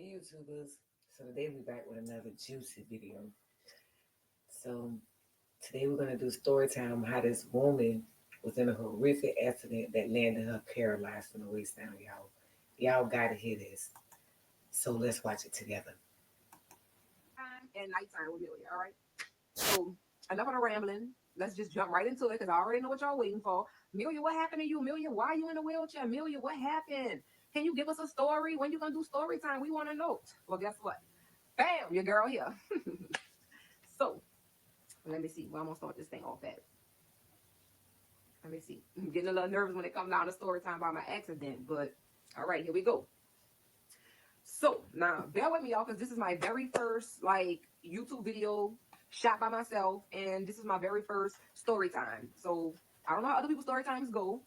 Hey YouTubers. So today we're back with another juicy video. So today we're gonna do story time how this woman was in a horrific accident that landed her paralyzed from the waist down, y'all. Y'all gotta hear this. So let's watch it together. And nighttime with Amelia. All right. So enough of the rambling. Let's just jump right into it because I already know what y'all waiting for. Amelia, what happened to you? Amelia, why are you in a wheelchair? Amelia, what happened? Can you give us a story? When you gonna do story time? We want to know. Well, guess what? Bam, your girl here. So let me see. Well, I'm gonna start this thing off at. Let me see. I'm getting a little nervous when it comes down to story time by my accident, but all right, here we go. So now bear with me, y'all, because this is my very first like YouTube video shot by myself, and this is my very first story time. So I don't know how other people's story times go,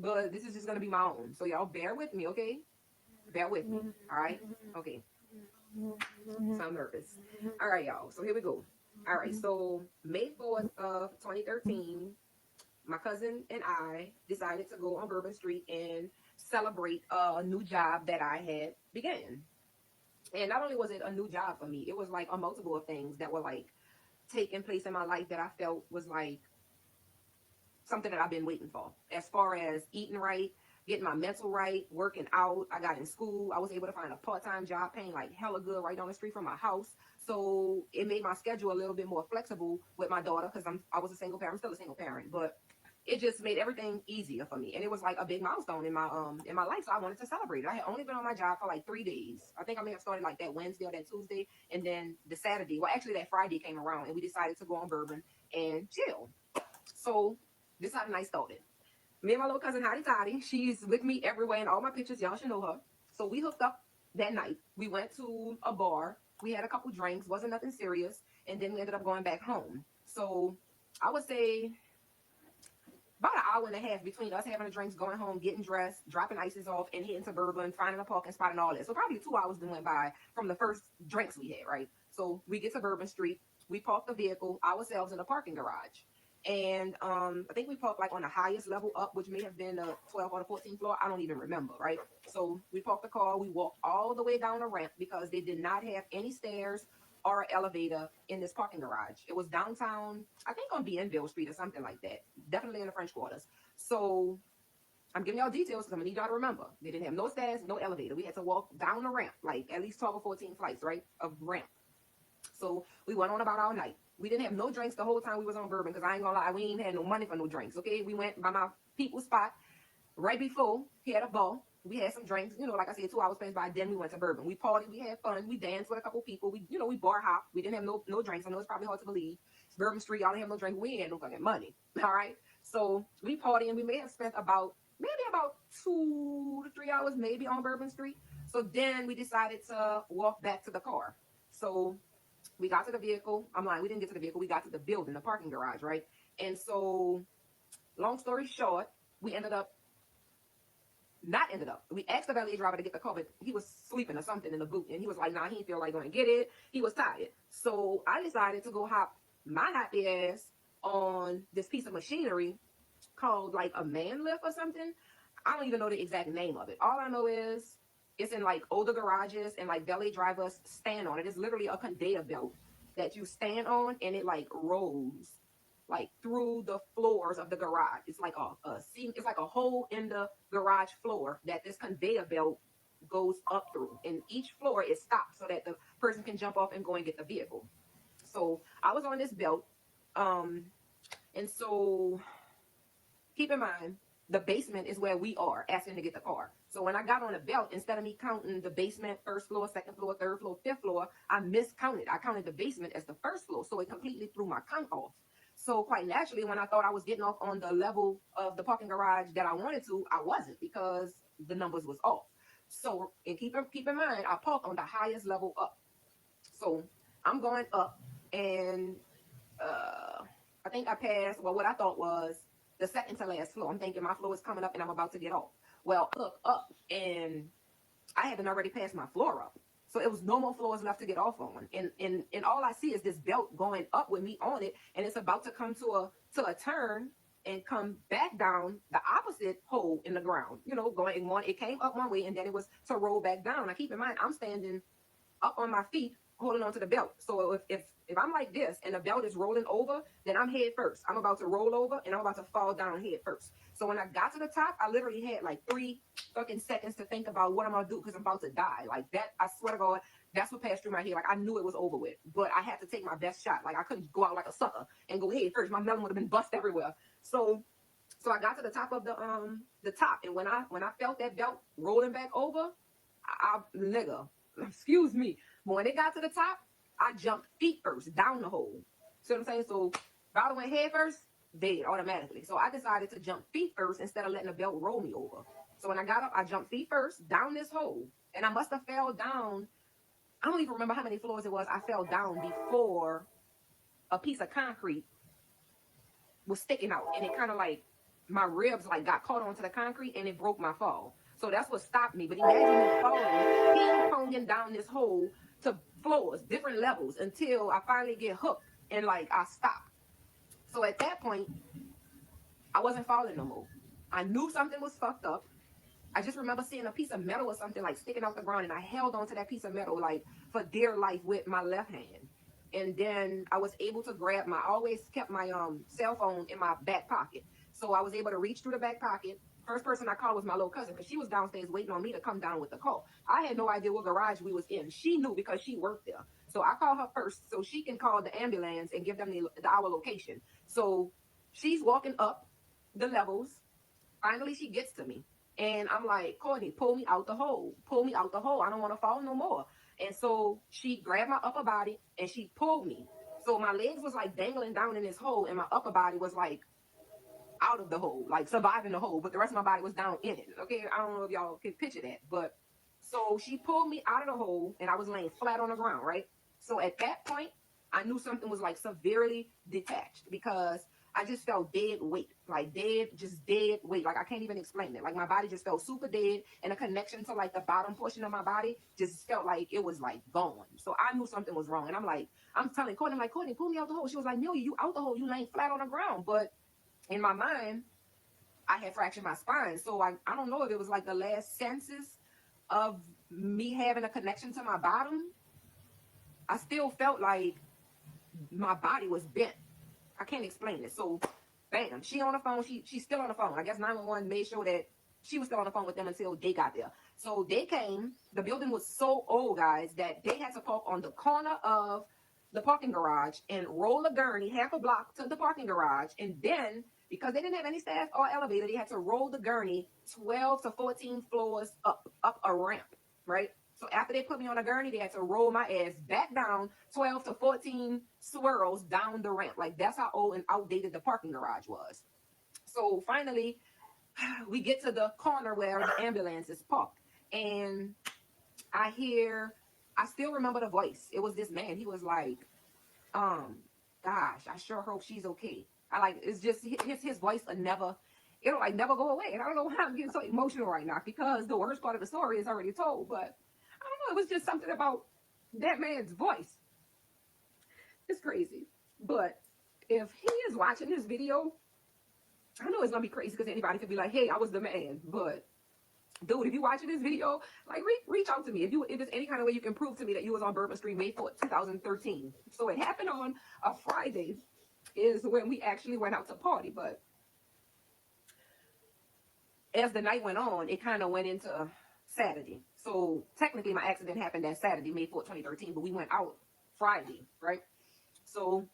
but this is just gonna be my own. So y'all bear with me, okay? Bear with me. All right? Okay. So I'm nervous. All right, y'all. So here we go. All right. So May 4th of 2013, my cousin and I decided to go on Bourbon Street and celebrate a new job that I had began. And not only was it a new job for me, it was like a multiple of things that were like taking place in my life that I felt was like something that I've been waiting for. As far as eating right, getting my mental right, working out. I got in school. I was able to find a part-time job paying like hella good right down the street from my house. So it made my schedule a little bit more flexible with my daughter because I was a single parent. I'm still a single parent, but it just made everything easier for me. And it was like a big milestone in my life. So I wanted to celebrate it. I had only been on my job for like 3 days. I think I may have started like that Wednesday or that Tuesday. And then the Saturday, well, actually that Friday came around and we decided to go on Bourbon and chill. So this is how the night started. Me and my little cousin Hottie Toddy, she's with me everywhere in all my pictures. Y'all should know her. So we hooked up that night. We went to a bar. We had a couple drinks. Wasn't nothing serious. And then we ended up going back home. So I would say about an hour and a half between us having the drinks, going home, getting dressed, dropping ices off, and hitting Suburban, finding a parking spot and all that. So probably 2 hours then went by from the first drinks we had, right? So we get to Bourbon Street. We park the vehicle ourselves in a parking garage. And I think we parked like on the highest level up, which may have been the 12th or the 14th floor. I don't even remember, right? So we parked the car. We walked all the way down the ramp because they did not have any stairs or elevator in this parking garage. It was downtown, I think on Bienville Street or something like that. Definitely in the French Quarters. So I'm giving y'all details because I'm gonna need y'all to remember. They didn't have no stairs, no elevator. We had to walk down the ramp, like at least 12 or 14 flights, right, of ramp. So we went on about our night. We didn't have no drinks the whole time we was on Bourbon because I ain't gonna lie, we ain't had no money for no drinks. Okay, we went by my people's spot right before he had a ball. We had some drinks, like I said, 2 hours passed by. Then we went to Bourbon. We partied, we had fun, we danced with a couple people. We bar hopped. We didn't have no drinks. I know it's probably hard to believe. It's Bourbon Street, y'all didn't have no drink. We ain't had no fucking money. All right. So we partied and we may have spent about 2 to 3 hours maybe on Bourbon Street. So then we decided to walk back to the car. So we got to the vehicle. I'm lying, we didn't get to the vehicle. We got to the building, the parking garage, right? And so, long story short, we we asked the valet driver to get the car, but he was sleeping or something in the boot. And he was like, nah, he didn't feel like going to get it. He was tired. So I decided to go hop my happy ass on this piece of machinery called like a man lift or something. I don't even know the exact name of it. All I know is it's in like older garages and like valet drivers stand on it. It's literally a conveyor belt that you stand on and it like rolls like through the floors of the garage. It's like a seam, it's like a hole in the garage floor that this conveyor belt goes up through. And each floor is stopped so that the person can jump off and go and get the vehicle. So I was on this belt. Um, and so keep in mind, the basement is where we are asking to get the car. So when I got on the belt, instead of me counting the basement, first floor, second floor, third floor, fifth floor, I miscounted. I counted the basement as the first floor. So it completely threw my count off. So quite naturally, when I thought I was getting off on the level of the parking garage that I wanted to, I wasn't because the numbers was off. So and keep in mind, I parked on the highest level up. So I'm going up and I think I passed, well, what I thought was the second to last floor. I'm thinking my floor is coming up and I'm about to get off. Well, look up and I hadn't already passed my floor up. So it was no more floors left to get off on. And all I see is this belt going up with me on it. And it's about to come to a turn. and come back down the opposite hole in the ground. You know, going one, it came up one way and then it was to roll back down. Now keep in mind, I'm standing up on my feet holding on to the belt. So if I'm like this and the belt is rolling over, then I'm head first. I'm about to roll over and I'm about to fall down head first. So when I got to the top, I literally had like 3 fucking seconds to think about what I'm gonna do because I'm about to die. Like that, I swear to God, that's what passed through my head. Like I knew it was over with, but I had to take my best shot. Like I couldn't go out like a sucker and go head first. My melon would have been bust everywhere. So I got to the top of the top, and when I felt that belt rolling back over, nigga, excuse me. But when it got to the top, I jumped feet first down the hole. See what I'm saying? So if I went head first, dead automatically. So I decided to jump feet first instead of letting the belt roll me over. So when I got up, I jumped feet first down this hole, and I must have fell down. I don't even remember how many floors it was. I fell down before a piece of concrete was sticking out, and it kind of like my ribs like got caught onto the concrete, and it broke my fall. So that's what stopped me. But imagine me falling, ping-ponging down this hole to floors, different levels, until I finally get hooked and like I stop. So at that point, I wasn't falling no more. I knew something was fucked up. I just remember seeing a piece of metal or something like sticking out the ground, and I held onto that piece of metal like for dear life with my left hand. And then I was able to grab I always kept my cell phone in my back pocket. So I was able to reach through the back pocket. First person I called was my little cousin because she was downstairs waiting on me to come down with the call. I had no idea what garage we was in. She knew because she worked there. So I called her first so she can call the ambulance and give them our location. So she's walking up the levels. Finally, she gets to me. And I'm like, Courtney, pull me out the hole. Pull me out the hole. I don't want to fall no more. And so she grabbed my upper body and she pulled me. So my legs was like dangling down in this hole, and my upper body was like out of the hole, like surviving the hole, but the rest of my body was down in it. Okay, I don't know if y'all can picture that, but so she pulled me out of the hole and I was laying flat on the ground, right? So at that point, I knew something was like severely detached because I just felt dead weight, like just dead weight. Like I can't even explain it. Like my body just felt super dead, and a connection to like the bottom portion of my body just felt like it was like gone. So I knew something was wrong, and I'm telling Courtney, I'm like, Courtney, pull me out the hole. She was like, Amelia, you out the hole, you laying flat on the ground. But in my mind, I had fractured my spine. So I don't know if it was like the last senses of me having a connection to my bottom. I still felt like my body was bent. I can't explain it. So, bam, she on the phone. She's still on the phone. I guess 911 made sure that she was still on the phone with them until they got there. So they came. The building was so old, guys, that they had to park on the corner of the parking garage and roll a gurney half a block to the parking garage. And then, because they didn't have any staff or elevator, they had to roll the gurney 12 to 14 floors up a ramp, right? So after they put me on a gurney, they had to roll my ass back down 12 to 14 swirls down the ramp. Like that's how old and outdated the parking garage was. So finally, we get to the corner where the ambulance is parked. And I still remember the voice. It was this man. He was like, gosh, I sure hope she's okay. It's just his voice it'll like never go away. And I don't know why I'm getting so emotional right now because the worst part of the story is already told, but I don't know, it was just something about that man's voice. It's crazy. But if he is watching this video, I know it's gonna be crazy because anybody could be like, hey, I was the man. But dude, if you're watching this video, like reach out to me. If there's any kind of way you can prove to me that you was on Bourbon Street May 4th, 2013. So it happened on a Friday is when we actually went out to party. But as the night went on, it kind of went into Saturday. So technically my accident happened that Saturday, May 4th, 2013, but we went out Friday, right? So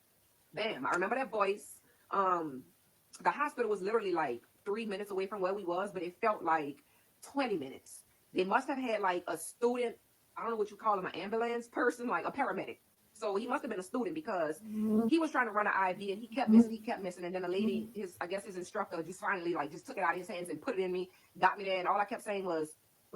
bam, I remember that voice. The hospital was literally like 3 minutes away from where we was, but it felt like 20 minutes. They must have had like a student, I don't know what you call him, an ambulance person, like a paramedic. So he must have been a student because he was trying to run an IV and he kept missing. And then the lady, his instructor just finally like just took it out of his hands and put it in me, got me there. And all I kept saying was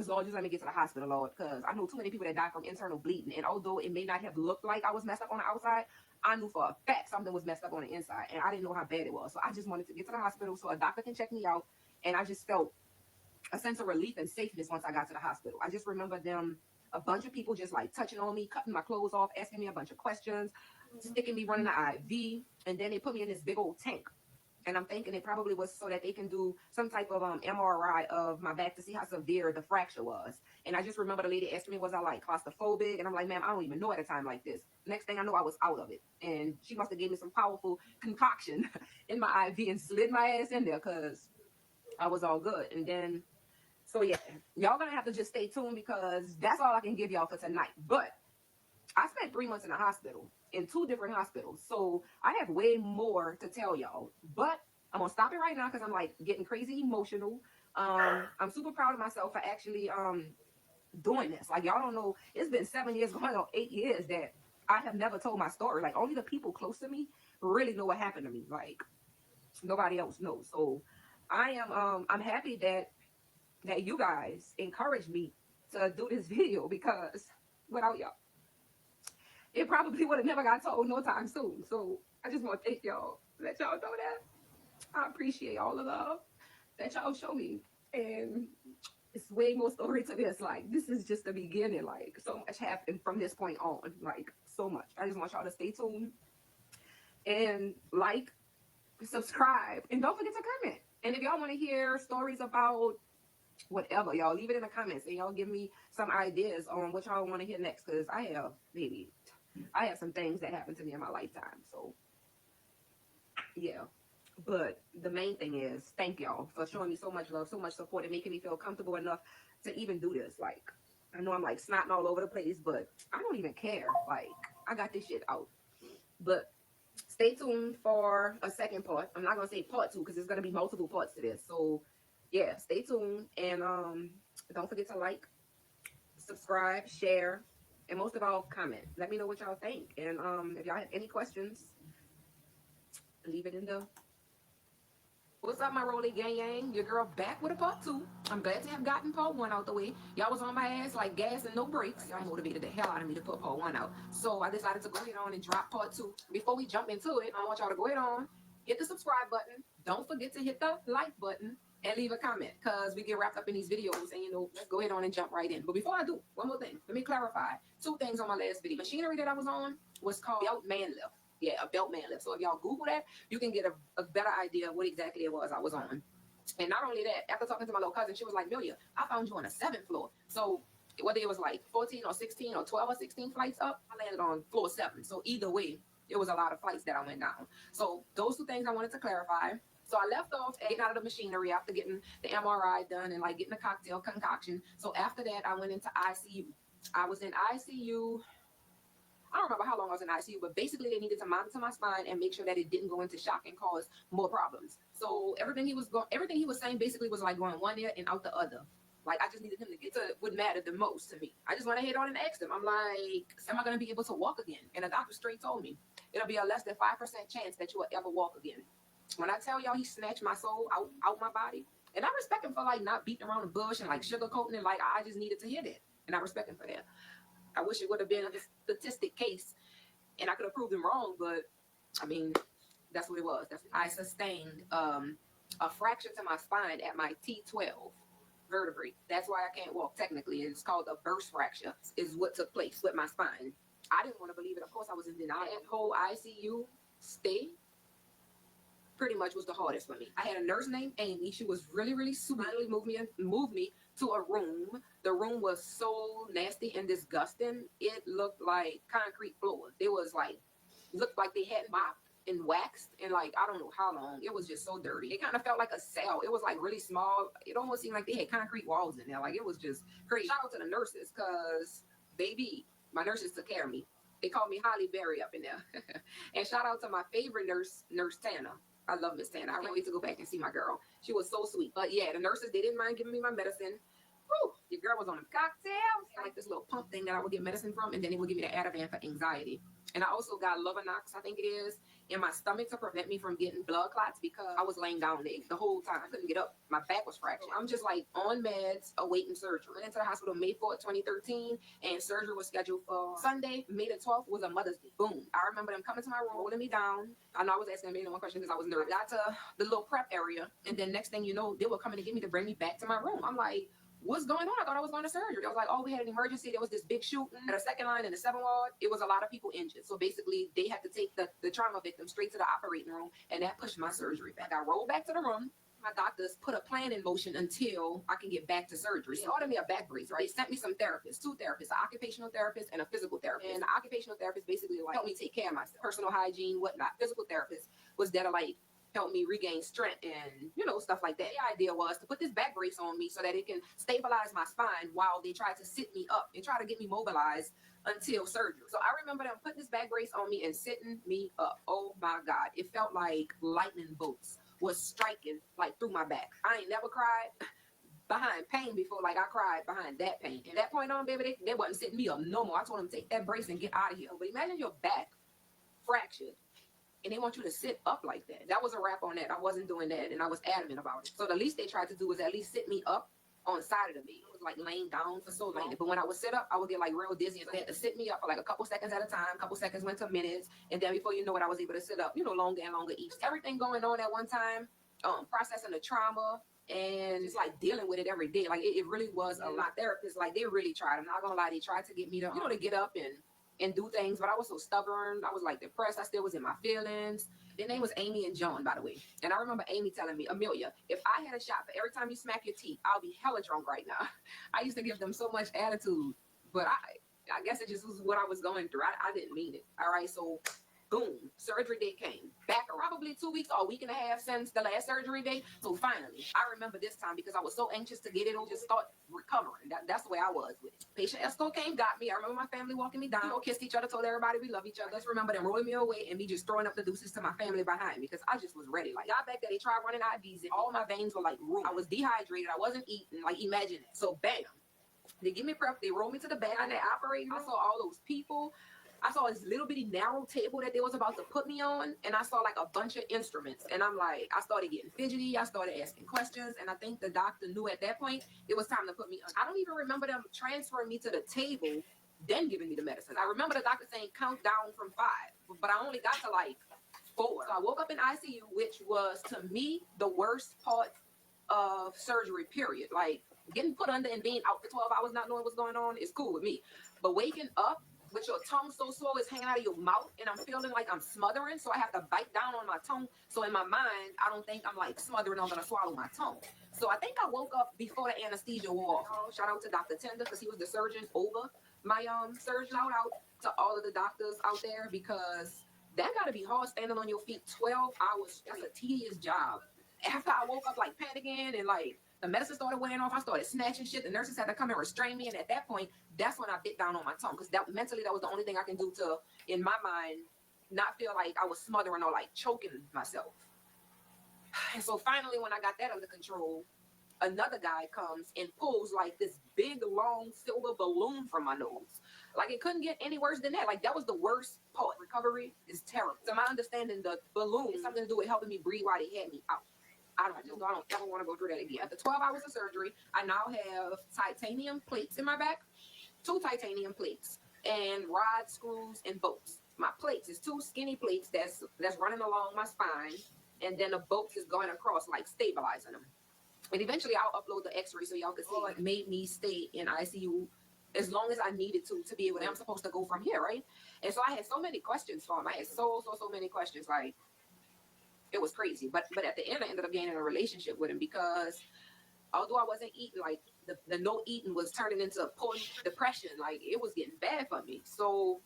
Lord, just let me get to the hospital, Lord. Because I know too many people that died from internal bleeding. And although it may not have looked like I was messed up on the outside, I knew for a fact something was messed up on the inside. And I didn't know how bad it was. So I just wanted to get to the hospital so a doctor can check me out. And I just felt a sense of relief and safeness once I got to the hospital. I just remember a bunch of people just like touching on me, cutting my clothes off, asking me a bunch of questions, sticking me running the IV. And then they put me in this big old tank. And I'm thinking it probably was so that they can do some type of MRI of my back to see how severe the fracture was. And I just remember the lady asked me, was I like claustrophobic? And I'm like, ma'am, I don't even know at a time like this. Next thing I know, I was out of it. And she must have gave me some powerful concoction in my IV and slid my ass in there because I was all good. And then, so yeah, y'all gonna have to just stay tuned because that's all I can give y'all for tonight. But I spent 3 months in a hospital, in 2 different hospitals. So I have way more to tell y'all. But I'm gonna stop it right now because I'm like getting crazy emotional. I'm super proud of myself for actually doing this. Like y'all don't know, it's been 7 years, going on 8 years that I have never told my story. Like only the people close to me really know what happened to me. Like nobody else knows. So I'm happy that you guys encouraged me to do this video because without y'all, it probably would have never got told no time soon. So I just want to thank y'all, let y'all know that I appreciate all the love that y'all show me. And it's way more story to this. Like this is just the beginning. Like so much happened from this point on. Like so much. I just want y'all to stay tuned and like, subscribe, and don't forget to comment. And if y'all want to hear stories about whatever, y'all leave it in the comments and y'all give me some ideas on what y'all want to hear next. Because I have some things that happened to me in my lifetime. So yeah. But the main thing is thank y'all for showing me so much love, so much support, and making me feel comfortable enough to even do this. Like I know I'm like snotting all over the place, but I don't even care. Like I got this shit out. But stay tuned for a second part. I'm not gonna say part 2 because there's gonna be multiple parts to this. So yeah, stay tuned and don't forget to like, subscribe, share, and most of all comment. Let me know what y'all think. And if y'all have any questions, leave it in the. What's up, my Rolly Gang Yang? Your girl back with a part 2. I'm glad to have gotten part 1 out the way. Y'all was on my ass like gas and no brakes. Y'all motivated the hell out of me to put part 1 out. So I decided to go ahead on and drop part 2. Before we jump into it, I want y'all to go ahead on, hit the subscribe button. Don't forget to hit the like button and leave a comment because we get wrapped up in these videos and let's go ahead on and jump right in. But before I do, one more thing. Let me clarify 2 things on my last video. Machinery that I was on was called belt man lift. Yeah, a belt man lift. So if y'all Google that, you can get a better idea of what exactly it was I was on. And not only that, after talking to my little cousin, she was like, Amelia, I found you on the 7th floor. So whether it was like 14 or 16 or 12 or 16 flights up, I landed on floor 7. So either way, it was a lot of flights that I went down. So those 2 things I wanted to clarify. So I left off getting out of the machinery after getting the MRI done and like getting a cocktail concoction. So after that, I went into ICU. I was in ICU. I don't remember how long I was in ICU, but basically they needed to monitor my spine and make sure that it didn't go into shock and cause more problems. So everything he was saying basically was like going one ear and out the other. Like I just needed him to get to what mattered the most to me. I just went ahead on and asked him. I'm like, am I going to be able to walk again? And the doctor straight told me it'll be a less than 5% chance that you will ever walk again. When I tell y'all he snatched my soul out my body, and I respect him for like not beating around the bush and like sugarcoating it. Like I just needed to hear that, and I respect him for that. I wish it would have been a statistic case and I could have proved him wrong, but I mean, that's what it was. I sustained a fracture to my spine at my T12 vertebrae. That's why I can't walk technically. It's called a burst fracture is what took place with my spine. I didn't want to believe it. Of course, I was in denial. That whole ICU stay pretty much was the hardest for me. I had a nurse named Amy. She was really, really sweet. Moved me to a room. The room was so nasty and disgusting. It looked like concrete floors. It was like, looked like they had mopped and waxed and like, I don't know how long. It was just so dirty. It kind of felt like a cell. It was like really small. It almost seemed like they had concrete walls in there. Like it was just crazy. Shout out to the nurses because baby, my nurses took care of me. They called me Holly Berry up in there. And shout out to my favorite nurse, Nurse Tana. I love Miss Tana. I can't wait to go back and see my girl. She was so sweet. But yeah, the nurses, they didn't mind giving me my medicine. Woo, your girl was on them cocktails. I like this little pump thing that I would get medicine from, and then it would give me the Ativan for anxiety. And I also got Lovenox, I think it is, in my stomach to prevent me from getting blood clots because I was laying down the whole time. I couldn't get up. My back was fractured. I'm just like on meds, awaiting surgery. Went into the hospital May 4th, 2013, and surgery was scheduled for Sunday, May the 12th was a Mother's Day. Boom. I remember them coming to my room, holding me down. I know I was asking me one question because I was nervous. Got to the little prep area, and then next thing you know, they were coming to get me to bring me back to my room. I'm like, what's going on? I thought I was going to surgery. I was like, oh, we had an emergency. There was this big shooting at a second line in the 7th ward. It was a lot of people injured. So basically, they had to take the trauma victim straight to the operating room, and that pushed my surgery back. I rolled back to the room. My doctors put a plan in motion until I can get back to surgery. They ordered me a back brace, right? They sent me some therapists, 2 therapists, an occupational therapist and a physical therapist. And the occupational therapist basically like helped me take care of myself, personal hygiene, whatnot. Physical therapist was there to like help me regain strength and, you know, stuff like that. The idea was to put this back brace on me so that it can stabilize my spine while they try to sit me up and try to get me mobilized until surgery. So I remember them putting this back brace on me and sitting me up. Oh my God. It felt like lightning bolts was striking like through my back. I ain't never cried behind pain before like I cried behind that pain. And that point on, baby, they wasn't sitting me up no more. I told them to take that brace and get out of here. But imagine your back fractured and they want you to sit up like that. That was a wrap on that. I wasn't doing that, and I was adamant about it. So the least they tried to do was at least sit me up on the side of the bed. It was like laying down for so long. But when I would sit up, I would get like real dizzy. So they had to sit me up for like a couple seconds at a time. A couple seconds went to minutes. And then before you know it, I was able to sit up, you know, longer and longer each. Everything going on at one time, processing the trauma, and it's like dealing with it every day. Like it really was a lot. Therapists, like they really tried. I'm not gonna lie, they tried to get me to, you know, to get up and do things, but I was so stubborn. I was like depressed. I still was in my feelings. Their name was Amy and John, by the way. And I remember Amy telling me, Amelia, if I had a shot for every time you smack your teeth, I'll be hella drunk right now. I used to give them so much attitude, but I guess it just was what I was going through. I didn't mean it. All right, so boom, surgery date came. Back probably 2 weeks or a week and a half since the last surgery date. So finally, I remember this time because I was so anxious to get it and just start recovering. That's the way I was with it. Patient escort came, got me. I remember my family walking me down. You know, kissed each other, told everybody we love each other. I just remember them rolling me away and me just throwing up the deuces to my family behind me because I just was ready. Like, got back there, they tried running IVs and all my veins were like ruined. I was dehydrated. I wasn't eating. Like, imagine it. So bam, they give me prep. They rolled me to the bed in the operating room. I saw all those people. I saw this little bitty narrow table that they was about to put me on, and I saw like a bunch of instruments. And I'm like, I started getting fidgety. I started asking questions, and I think the doctor knew at that point it was time to put me on. I don't even remember them transferring me to the table, then giving me the medicine. I remember the doctor saying count down from 5, but I only got to like 4. So I woke up in ICU, which was to me the worst part of surgery, period. Like getting put under and being out for 12 hours not knowing what's going on is cool with me, but waking up with your tongue so slow it's hanging out of your mouth and I'm feeling like I'm smothering, so I have to bite down on my tongue. So in my mind, I don't think I'm like smothering, I'm gonna swallow my tongue. So I think I woke up before the anesthesia wore off. Shout out to Dr. Tender because he was the surgeon over my surgery. Shout out to all of the doctors out there because that gotta be hard standing on your feet 12 hours. That's a tedious job. After I woke up like panicking and like the medicine started wearing off, I started snatching shit. The nurses had to come and restrain me. And at that point, that's when I bit down on my tongue. Because that mentally, that was the only thing I can do to, in my mind, not feel like I was smothering or like choking myself. And so finally, when I got that under control, another guy comes and pulls like this big, long silver balloon from my nose. Like it couldn't get any worse than that. Like that was the worst part. Recovery is terrible. So my understanding, the balloon is something to do with helping me breathe while they had me out. I don't ever want to go through that again. After 12 hours of surgery, I now have titanium plates in my back, 2 titanium plates, and rod screws and bolts. My plates is 2 skinny plates that's running along my spine, and then the bolts is going across, like stabilizing them. And eventually, I'll upload the X-ray so y'all can see what made me stay in ICU as long as I needed to be able to. I'm supposed to go from here, right? And so I had so many questions for him. I had so many questions, like. It was crazy, but at the end, I ended up gaining a relationship with him because although I wasn't eating, like the no eating was turning into poor depression. Like it was getting bad for me. So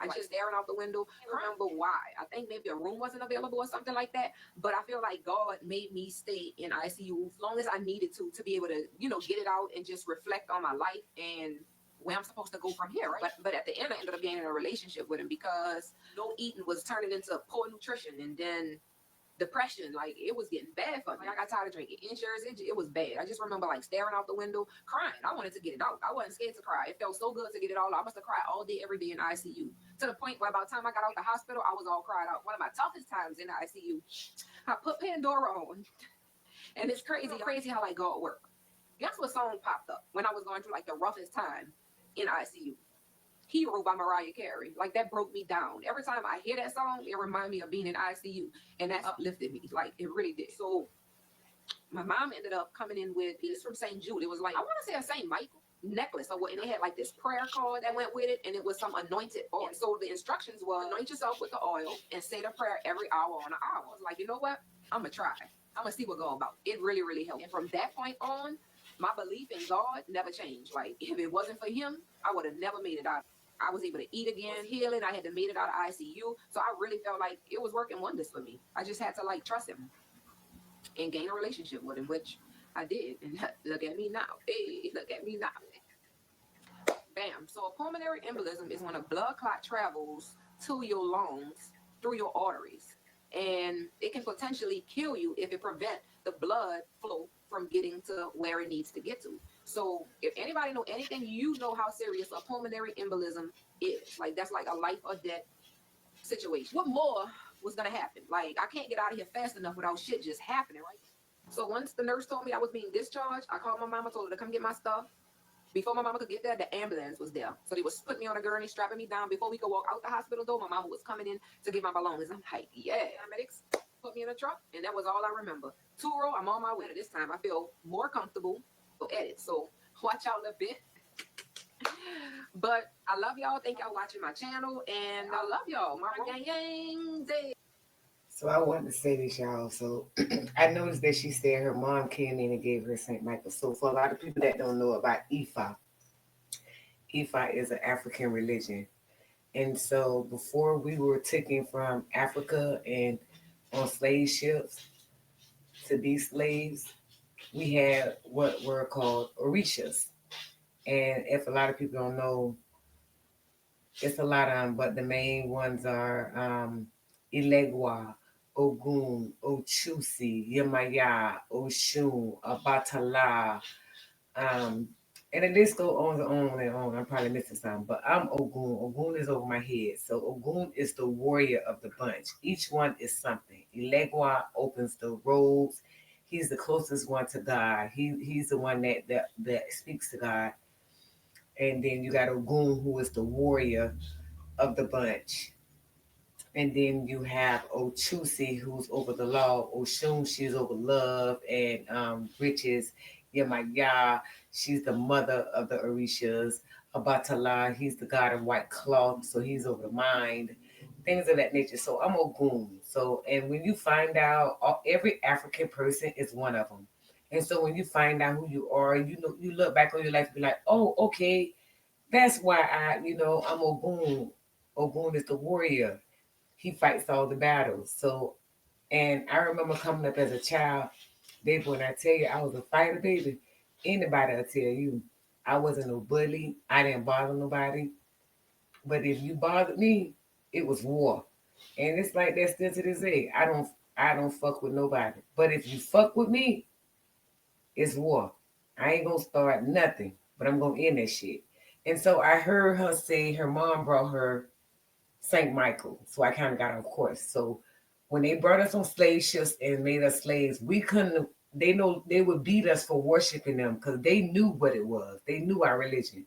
I just staring out the window. I don't remember why. I think maybe a room wasn't available or something like that. But I feel like God made me stay in ICU as long as I needed to be able to, you know, get it out and just reflect on my life and where I'm supposed to go from here, right? But at the end, I ended up gaining a relationship with him because no eating was turning into poor nutrition and then depression. Like it was getting bad for me. Like, I got tired of drinking insurance. It was bad. I just remember like staring out the window, crying. I wanted to get it out. I wasn't scared to cry. It felt so good to get it all out. I must have cried all day, every day in ICU to the point where by the time I got out the hospital, I was all cried out. One of my toughest times in the ICU, I put Pandora on, and it's crazy how like God work. Guess what song popped up when I was going through like the roughest time in ICU? Hero by Mariah Carey. Like that broke me down. Every time I hear that song, it reminds me of being in ICU, and that uplifted me. Like it really did. So My mom ended up coming in with these from St. Jude. It was like, I want to say a St. Michael necklace or what, and they had like this prayer card that went with it, and it was some anointed oil. And so the instructions were anoint yourself with the oil and say the prayer every hour on an hour. I was like, you know what? I'm gonna try. I'm gonna see what going about. It really, really helped. And from that point on, my belief in God never changed. Like if it wasn't for Him, I would have never made it out. I was able to eat again, healing. I had to made it out of ICU. So I really felt like it was working wonders for me. I just had to like trust Him and gain a relationship with Him, which I did. And look at me now. Hey, look at me now. Bam. So a pulmonary embolism is when a blood clot travels to your lungs through your arteries. And it can potentially kill you if it prevents the blood flow from getting to where it needs to get to. So if anybody know anything, you know how serious a pulmonary embolism is. Like that's like a life or death situation. What more was gonna happen? Like I can't get out of here fast enough without shit just happening, right? So once the nurse told me I was being discharged, I called my mama, told her to come get my stuff. Before my mama could get there, the ambulance was there. So they was putting me on a gurney, strapping me down. Before we could walk out the hospital door, my mama was coming in to get my belongings. I'm like, yeah, paramedics put me in a truck, and that was all I remember. 2-row, I'm on my way. This time I feel more comfortable to edit. So watch out a bit. But I love y'all. Thank y'all watching my channel, and I love y'all. My gang gang day. So I wanted to say this, y'all. So I noticed that she said her mom came in and gave her St. Michael. So for a lot of people that don't know about Ifa, Ifa is an African religion. And so before we were taken from Africa and on slave ships to be slaves, we had what were called orishas. And if a lot of people don't know, it's a lot of them, but the main ones are Ilegwa, Ogun, Ochusi, Yemaya, Oshun, Abatala, um, and the list goes on and on and on. I'm probably missing some, but I'm Ogun. Ogun is over my head. So Ogun is the warrior of the bunch. Each one is something. Ilegwa opens the roads. He's the closest one to God. He's the one that speaks to God. And then you got Ogun, who is the warrior of the bunch. And then you have Ochusi, who's over the law. Oshun, she's over love and riches. Yemaya, she's the mother of the Orishas. Abatala, he's the god of white cloth, so he's over the mind. Things of that nature. So I'm Ogun. So, and when you find out, every African person is one of them. And so when you find out who you are, you know, you look back on your life and be like, oh, okay, that's why I'm Ogun. Ogun is the warrior. He fights all the battles. So, and I remember coming up as a child, baby, when I tell you I was a fighter, baby, anybody will tell you I wasn't no bully. I didn't bother nobody. But if you bothered me, it was war. And it's like that still to this day. I don't fuck with nobody. But if you fuck with me, it's war. I ain't gonna start nothing, but I'm gonna end that shit. And so I heard her say her mom brought her St. Michael. So I kind of got on course. So when they brought us on slave ships and made us slaves, we couldn't, they know they would beat us for worshiping them because they knew what it was. They knew our religion.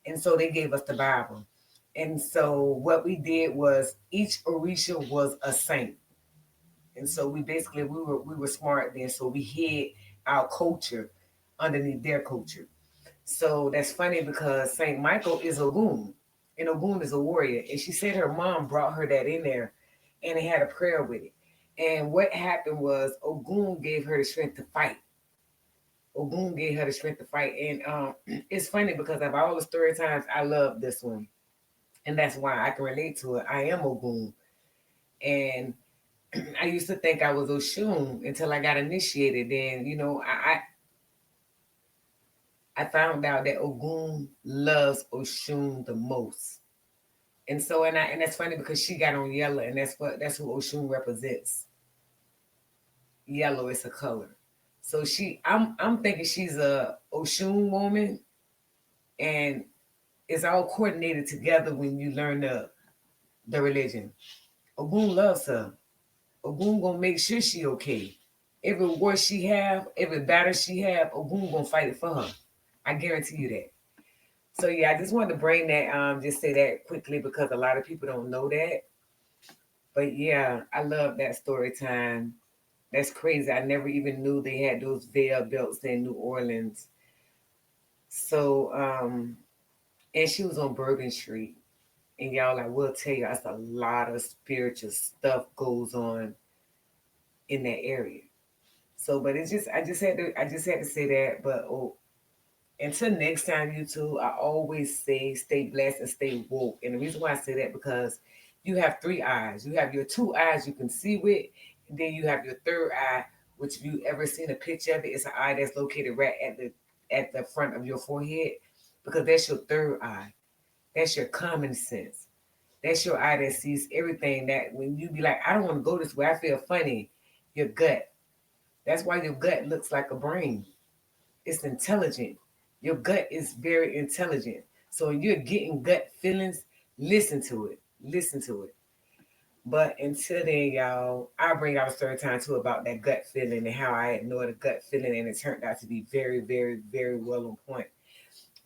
And so they gave us the Bible. And so what we did was each Orisha was a saint. And so we were smart then. So we hid our culture underneath their culture. So that's funny because Saint Michael is Ogun, and Ogun is a warrior. And she said her mom brought her that in there, and they had a prayer with it. And what happened was Ogun gave her the strength to fight. Ogun gave her the strength to fight. And it's funny because of all the story times, I love this one. And that's why I can relate to it. I am Ogun. And I used to think I was Oshun until I got initiated. Then, I found out that Ogun loves Oshun the most. And so and that's funny because she got on yellow, and that's who Oshun represents. Yellow is a color. So I'm thinking she's a Oshun woman, and it's all coordinated together when you learn the religion. Ogun loves her. Ogun gonna make sure she okay. Every war she have, every battle she have, Ogun gonna fight it for her. I guarantee you that. So yeah, I just wanted to bring that, just say that quickly because a lot of people don't know that. But yeah, I love that story time That's crazy. I never even knew they had those veil belts in New Orleans. So, and she was on Bourbon Street. And y'all, I will tell you, that's a lot of spiritual stuff goes on in that area. So, but it's just, I just had to say that. But until next time, you two, I always say stay blessed and stay woke. And the reason why I say that because you have three eyes. You have your two eyes you can see with, and then you have your third eye, which if you ever seen a picture of it, it's an eye that's located right at the front of your forehead, because that's your third eye. That's your common sense. That's your eye that sees everything. That when you be like, I don't want to go this way, I feel funny. Your gut. That's why your gut looks like a brain. It's intelligent. Your gut is very intelligent. So when you're getting gut feelings, listen to it. Listen to it. But until then, y'all, I'll bring out a third time too about that gut feeling and how I ignored a gut feeling and it turned out to be very, very, very well on point.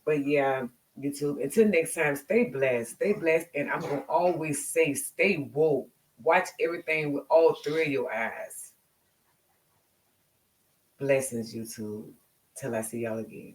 But yeah, YouTube, until next time, stay blessed, and I'm gonna always say stay woke. Watch everything with all three of your eyes. Blessings, YouTube. Till I see y'all again.